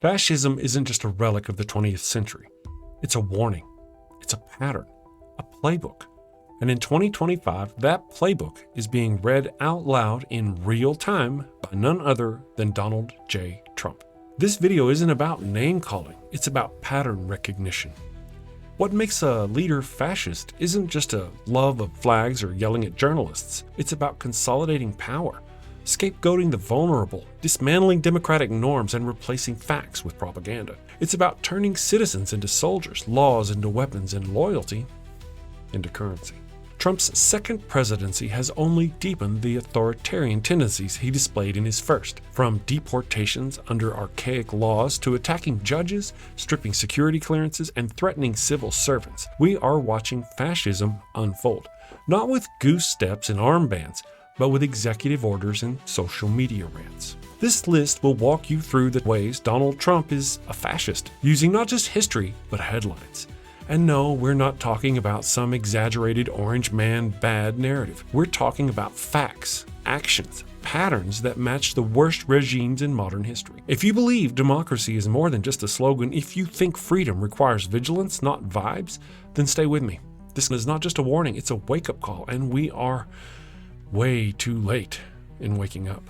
Fascism isn't just a relic of the 20th century. It's a warning. It's a pattern, a playbook. And in 2025, that playbook is being read out loud in real time by none other than Donald J. Trump. This video isn't about name calling, it's about pattern recognition. What makes a leader fascist isn't just a love of flags or yelling at journalists. It's about consolidating power, scapegoating the vulnerable, dismantling democratic norms, and replacing facts with propaganda. It's about turning citizens into soldiers, laws into weapons, and loyalty into currency. Trump's second presidency has only deepened the authoritarian tendencies he displayed in his first, from deportations under archaic laws to attacking judges, stripping security clearances, and threatening civil servants. We are watching fascism unfold, not with goose steps and armbands, but with executive orders and social media rants. This list will walk you through the ways Donald Trump is a fascist, using not just history, but headlines. And no, we're not talking about some exaggerated orange man bad narrative. We're talking about facts, actions, patterns that match the worst regimes in modern history. If you believe democracy is more than just a slogan, if you think freedom requires vigilance, not vibes, then stay with me. This is not just a warning, it's a wake-up call, and we are way too late in waking up.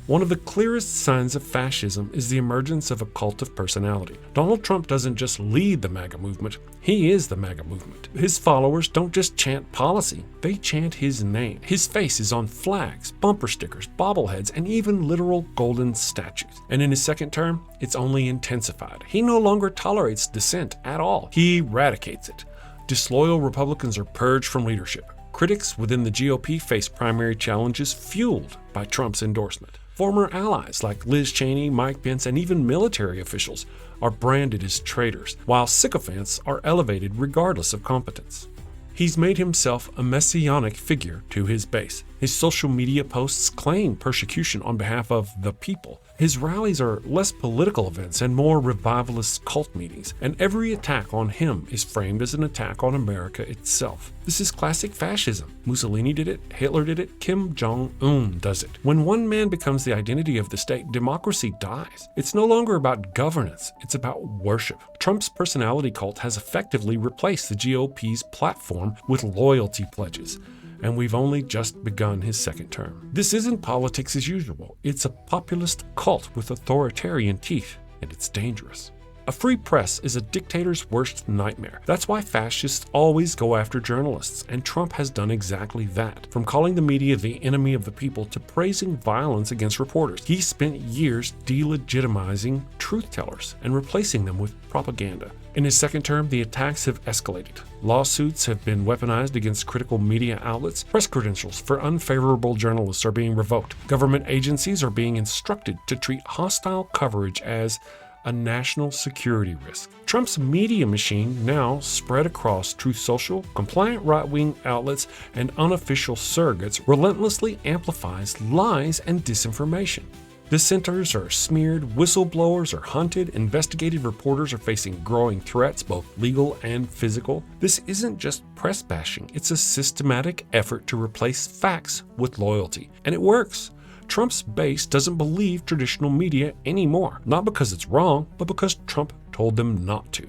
One of the clearest signs of fascism is the emergence of a cult of personality. Donald Trump doesn't just lead the MAGA movement, he is the MAGA movement. His followers don't just chant policy, they chant his name. His face is on flags, bumper stickers, bobbleheads, and even literal golden statues. And in his second term, it's only intensified. He no longer tolerates dissent at all. He eradicates it. Disloyal Republicans are purged from leadership. Critics within the GOP face primary challenges fueled by Trump's endorsement. Former allies like Liz Cheney, Mike Pence, and even military officials are branded as traitors, while sycophants are elevated regardless of competence. He's made himself a messianic figure to his base. His social media posts claim persecution on behalf of the people. His rallies are less political events and more revivalist cult meetings, and every attack on him is framed as an attack on America itself. This is classic fascism. Mussolini did it, Hitler did it, Kim Jong-un does it. When one man becomes the identity of the state, democracy dies. It's no longer about governance, it's about worship. Trump's personality cult has effectively replaced the GOP's platform with loyalty pledges. And we've only just begun his second term. This isn't politics as usual. It's a populist cult with authoritarian teeth, and it's dangerous. A free press is a dictator's worst nightmare. That's why fascists always go after journalists, and Trump has done exactly that. From calling the media the enemy of the people to praising violence against reporters, he spent years delegitimizing truth tellers and replacing them with propaganda. In his second term, the attacks have escalated. Lawsuits have been weaponized against critical media outlets. Press credentials for unfavorable journalists are being revoked. Government agencies are being instructed to treat hostile coverage as a national security risk. Trump's media machine, now spread across Truth Social, compliant right-wing outlets, and unofficial surrogates, relentlessly amplifies lies and disinformation. Dissenters are smeared, whistleblowers are hunted, investigative reporters are facing growing threats, both legal and physical. This isn't just press bashing, it's a systematic effort to replace facts with loyalty. And it works. Trump's base doesn't believe traditional media anymore, not because it's wrong, but because Trump told them not to.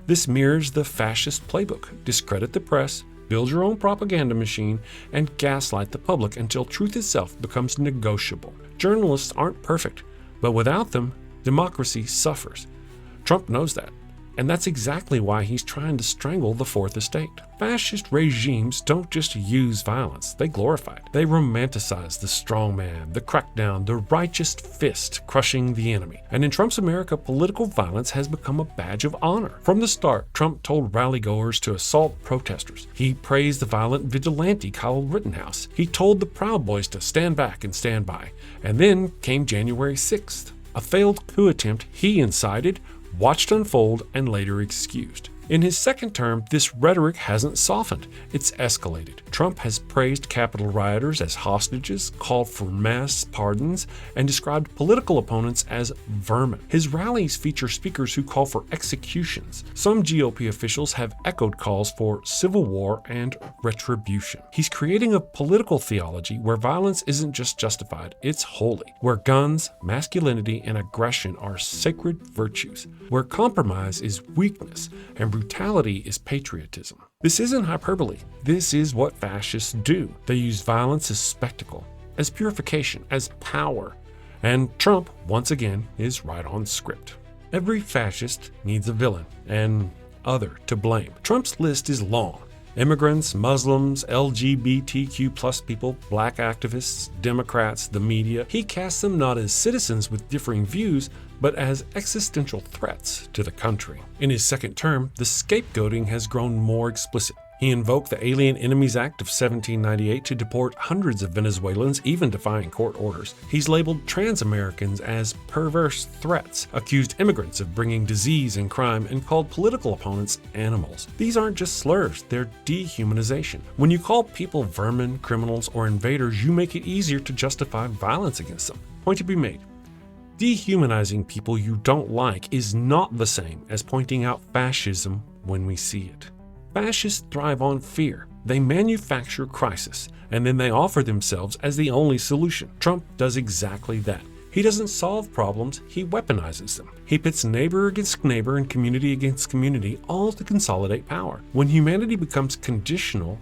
This mirrors the fascist playbook: discredit the press, build your own propaganda machine, and gaslight the public until truth itself becomes negotiable. Journalists aren't perfect, but without them, democracy suffers. Trump knows that, and that's exactly why he's trying to strangle the Fourth Estate. Fascist regimes don't just use violence, they glorify it. They romanticize the strongman, the crackdown, the righteous fist crushing the enemy. And in Trump's America, political violence has become a badge of honor. From the start, Trump told rallygoers to assault protesters. He praised the violent vigilante Kyle Rittenhouse. He told the Proud Boys to stand back and stand by. And then came January 6th, a failed coup attempt he incited, watched unfold, and later excused. In his second term, this rhetoric hasn't softened, it's escalated. Trump has praised Capitol rioters as hostages, called for mass pardons, and described political opponents as vermin. His rallies feature speakers who call for executions. Some GOP officials have echoed calls for civil war and retribution. He's creating a political theology where violence isn't just justified, it's holy, where guns, masculinity, and aggression are sacred virtues, where compromise is weakness and brutality is patriotism. This isn't hyperbole. This is what fascists do. They use violence as spectacle, as purification, as power. And Trump, once again, is right on script. Every fascist needs a villain and other to blame. Trump's list is long. Immigrants, Muslims, LGBTQ+ people, black activists, Democrats, the media. He casts them not as citizens with differing views, but as existential threats to the country. In his second term, the scapegoating has grown more explicit. He invoked the Alien Enemies Act of 1798 to deport hundreds of Venezuelans, even defying court orders. He's labeled trans Americans as perverse threats, accused immigrants of bringing disease and crime, and called political opponents animals. These aren't just slurs, they're dehumanization. When you call people vermin, criminals, or invaders, you make it easier to justify violence against them. Point to be made. Dehumanizing people you don't like is not the same as pointing out fascism when we see it. Fascists thrive on fear. They manufacture crisis, and then they offer themselves as the only solution. Trump does exactly that. He doesn't solve problems, he weaponizes them. He pits neighbor against neighbor and community against community, all to consolidate power. When humanity becomes conditional,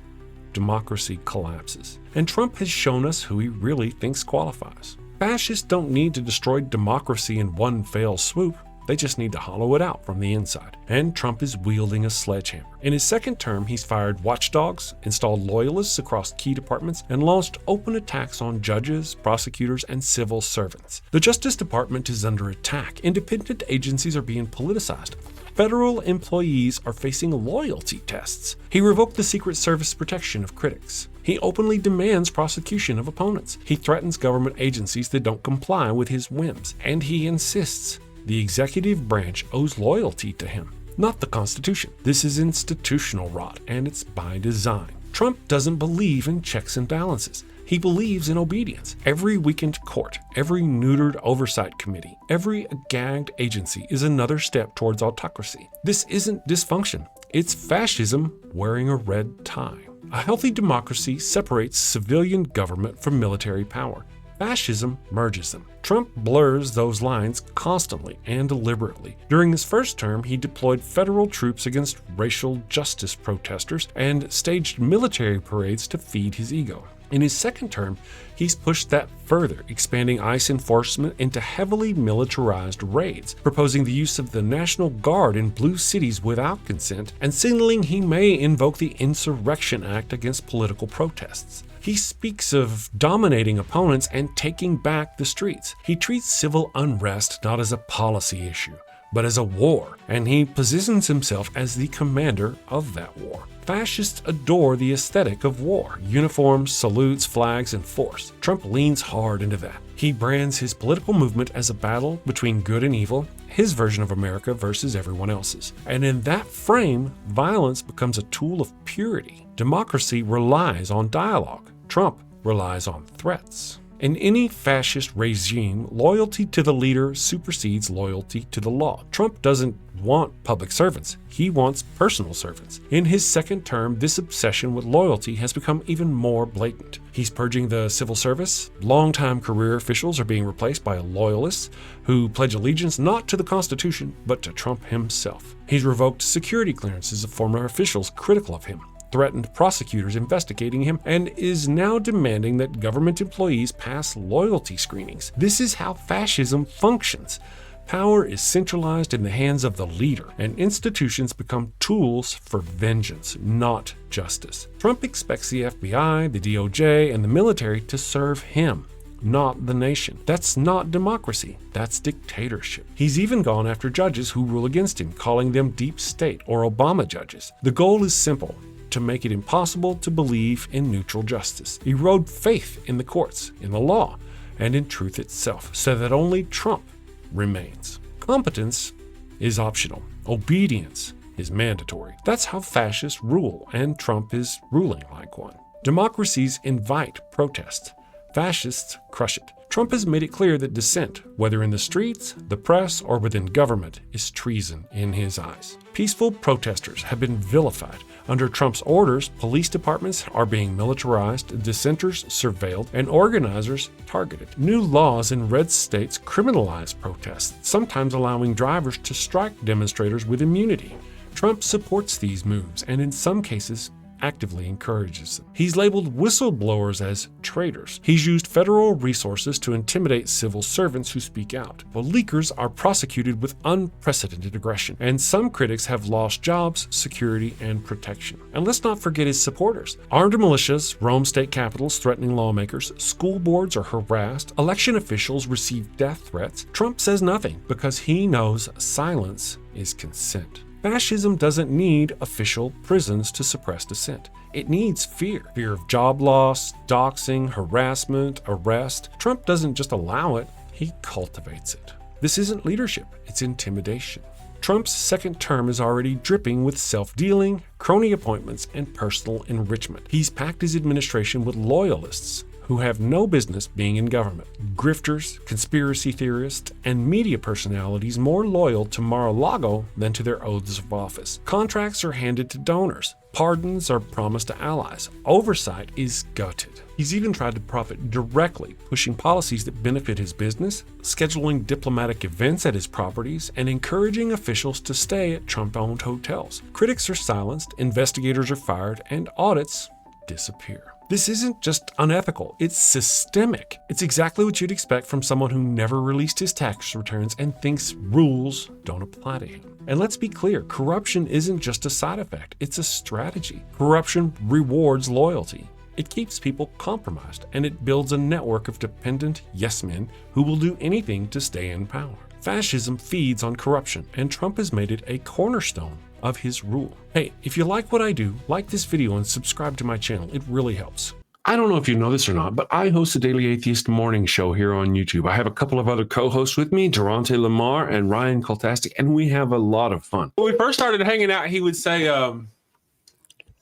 democracy collapses. And Trump has shown us who he really thinks qualifies. Fascists don't need to destroy democracy in one fell swoop. They just need to hollow it out from the inside. And Trump is wielding a sledgehammer. In his second term, he's fired watchdogs, installed loyalists across key departments, and launched open attacks on judges, prosecutors, and civil servants. The Justice Department is under attack. Independent agencies are being politicized. Federal employees are facing loyalty tests. He revoked the Secret Service protection of critics. He openly demands prosecution of opponents. He threatens government agencies that don't comply with his whims. And he insists the executive branch owes loyalty to him, not the Constitution. This is institutional rot, and it's by design. Trump doesn't believe in checks and balances. He believes in obedience. Every weakened court, every neutered oversight committee, every gagged agency is another step towards autocracy. This isn't dysfunction. It's fascism wearing a red tie. A healthy democracy separates civilian government from military power. Fascism merges them. Trump blurs those lines constantly and deliberately. During his first term, he deployed federal troops against racial justice protesters and staged military parades to feed his ego. In his second term, he's pushed that further, expanding ICE enforcement into heavily militarized raids, proposing the use of the National Guard in blue cities without consent, and signaling he may invoke the Insurrection Act against political protests. He speaks of dominating opponents and taking back the streets. He treats civil unrest not as a policy issue, but as a war, and he positions himself as the commander of that war. Fascists adore the aesthetic of war: uniforms, salutes, flags, and force. Trump leans hard into that. He brands his political movement as a battle between good and evil, his version of America versus everyone else's. And in that frame, violence becomes a tool of purity. Democracy relies on dialogue. Trump relies on threats. In any fascist regime, loyalty to the leader supersedes loyalty to the law. Trump doesn't want public servants. He wants personal servants. In his second term, this obsession with loyalty has become even more blatant. He's purging the civil service. Longtime career officials are being replaced by loyalists who pledge allegiance not to the Constitution, but to Trump himself. He's revoked security clearances of former officials critical of him, threatened prosecutors investigating him, and is now demanding that government employees pass loyalty screenings. This is how fascism functions. Power is centralized in the hands of the leader, and institutions become tools for vengeance, not justice. Trump expects the FBI, the DOJ, and the military to serve him, not the nation. That's not democracy. That's dictatorship. He's even gone after judges who rule against him, calling them deep state or Obama judges. The goal is simple: to make it impossible to believe in neutral justice, erode faith in the courts, in the law, and in truth itself, so that only Trump remains. Competence is optional. Obedience is mandatory. That's how fascists rule, and Trump is ruling like one. Democracies invite protests. Fascists crush it. Trump has made it clear that dissent, whether in the streets, the press, or within government, is treason in his eyes. Peaceful protesters have been vilified. Under Trump's orders, police departments are being militarized, dissenters surveilled, and organizers targeted. New laws in red states criminalize protests, sometimes allowing drivers to strike demonstrators with immunity. Trump supports these moves, and in some cases, actively encourages them. He's labeled whistleblowers as traitors. He's used federal resources to intimidate civil servants who speak out. The leakers are prosecuted with unprecedented aggression, and some critics have lost jobs, security, and protection. And let's not forget his supporters. Armed militias roam state capitals threatening lawmakers, school boards are harassed, election officials receive death threats. Trump says nothing because he knows silence is consent. Fascism doesn't need official prisons to suppress dissent. It needs fear. Fear of job loss, doxing, harassment, arrest. Trump doesn't just allow it, he cultivates it. This isn't leadership, it's intimidation. Trump's second term is already dripping with self-dealing, crony appointments, and personal enrichment. He's packed his administration with loyalists who have no business being in government. Grifters, conspiracy theorists, and media personalities more loyal to Mar-a-Lago than to their oaths of office. Contracts are handed to donors. Pardons are promised to allies. Oversight is gutted. He's even tried to profit directly, pushing policies that benefit his business, scheduling diplomatic events at his properties, and encouraging officials to stay at Trump-owned hotels. Critics are silenced, investigators are fired, and audits disappear. This isn't just unethical, it's systemic. It's exactly what you'd expect from someone who never released his tax returns and thinks rules don't apply to him. And let's be clear, corruption isn't just a side effect, it's a strategy. Corruption rewards loyalty. It keeps people compromised, and it builds a network of dependent yes-men who will do anything to stay in power. Fascism feeds on corruption, and Trump has made it a cornerstone of his rule. Hey, if you like what I do, like this video and subscribe to my channel. It really helps. I don't know if you know this or not, but I host a daily Atheist Morning Show here on YouTube. I have a couple of other co-hosts with me, Durante Lamar and Ryan Kultastic, and we have a lot of fun. When we first started hanging out, he would say,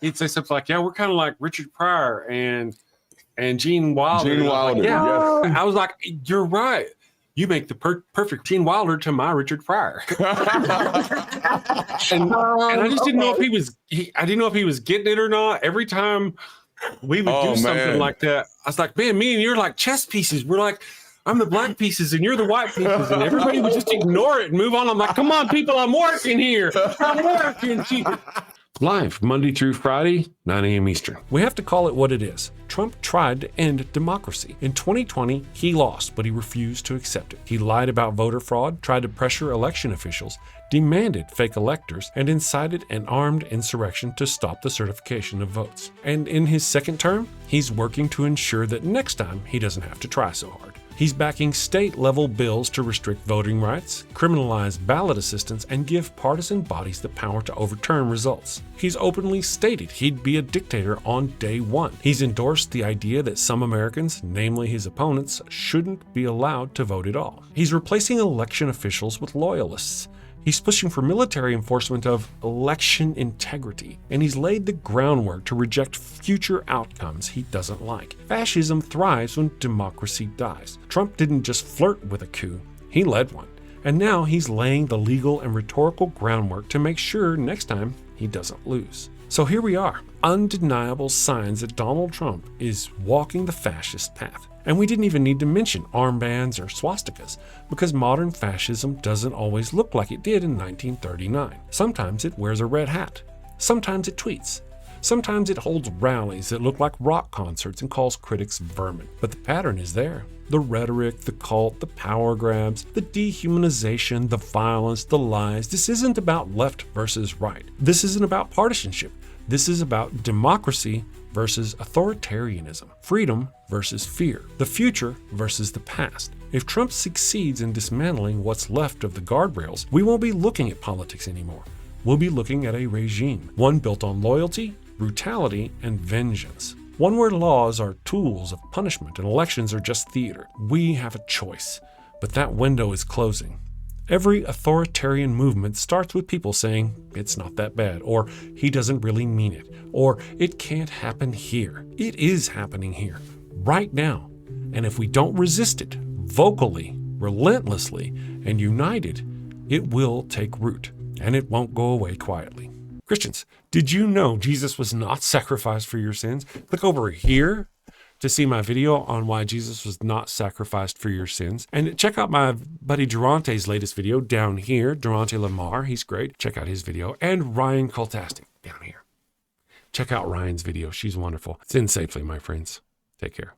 he'd say something like, yeah, we're kind of like Richard Pryor and Gene Wilder. Gene Wilder, like, yeah. yes. I was like, you're right. You make the perfect Gene Wilder to my Richard Pryor. and I just didn't know if I didn't know if he was getting it or not. Every time we would do something like that, I was like, man, me and you're like chess pieces. We're like, I'm the black pieces and you're the white pieces. And everybody would just ignore it and move on. I'm like, come on, people, I'm working here. I'm working here. Live Monday through Friday, 9 a.m. Eastern. We have to call it what it is. Trump tried to end democracy. In 2020, he lost, but he refused to accept it. He lied about voter fraud, tried to pressure election officials, demanded fake electors, and incited an armed insurrection to stop the certification of votes. And in his second term, he's working to ensure that next time he doesn't have to try so hard. He's backing state-level bills to restrict voting rights, criminalize ballot assistance, and give partisan bodies the power to overturn results. He's openly stated he'd be a dictator on day one. He's endorsed the idea that some Americans, namely his opponents, shouldn't be allowed to vote at all. He's replacing election officials with loyalists. He's pushing for military enforcement of election integrity, and he's laid the groundwork to reject future outcomes he doesn't like. Fascism thrives when democracy dies. Trump didn't just flirt with a coup, he led one. And now he's laying the legal and rhetorical groundwork to make sure next time he doesn't lose. So here we are, undeniable signs that Donald Trump is walking the fascist path. And we didn't even need to mention armbands or swastikas, because modern fascism doesn't always look like it did in 1939. Sometimes it wears a red hat. Sometimes it tweets. Sometimes it holds rallies that look like rock concerts and calls critics vermin. But the pattern is there. The rhetoric, the cult, the power grabs, the dehumanization, the violence, the lies. This isn't about left versus right. This isn't about partisanship. This is about democracy versus authoritarianism, freedom versus fear, the future versus the past. If Trump succeeds in dismantling what's left of the guardrails, we won't be looking at politics anymore. We'll be looking at a regime, one built on loyalty, brutality, and vengeance. One where laws are tools of punishment and elections are just theater. We have a choice, but that window is closing. Every authoritarian movement starts with people saying, it's not that bad, or he doesn't really mean it, or it can't happen here. It is happening here, right now. And if we don't resist it, vocally, relentlessly, and united, it will take root, and it won't go away quietly. Christians, did you know Jesus was not sacrificed for your sins? Click over here to see my video on why Jesus was not sacrificed for your sins. And check out my buddy Durante's latest video down here. Durante Lamar, he's great. Check out his video. And Ryan Kultastic down here. Check out Ryan's video. She's wonderful. Sin safely, my friends. Take care.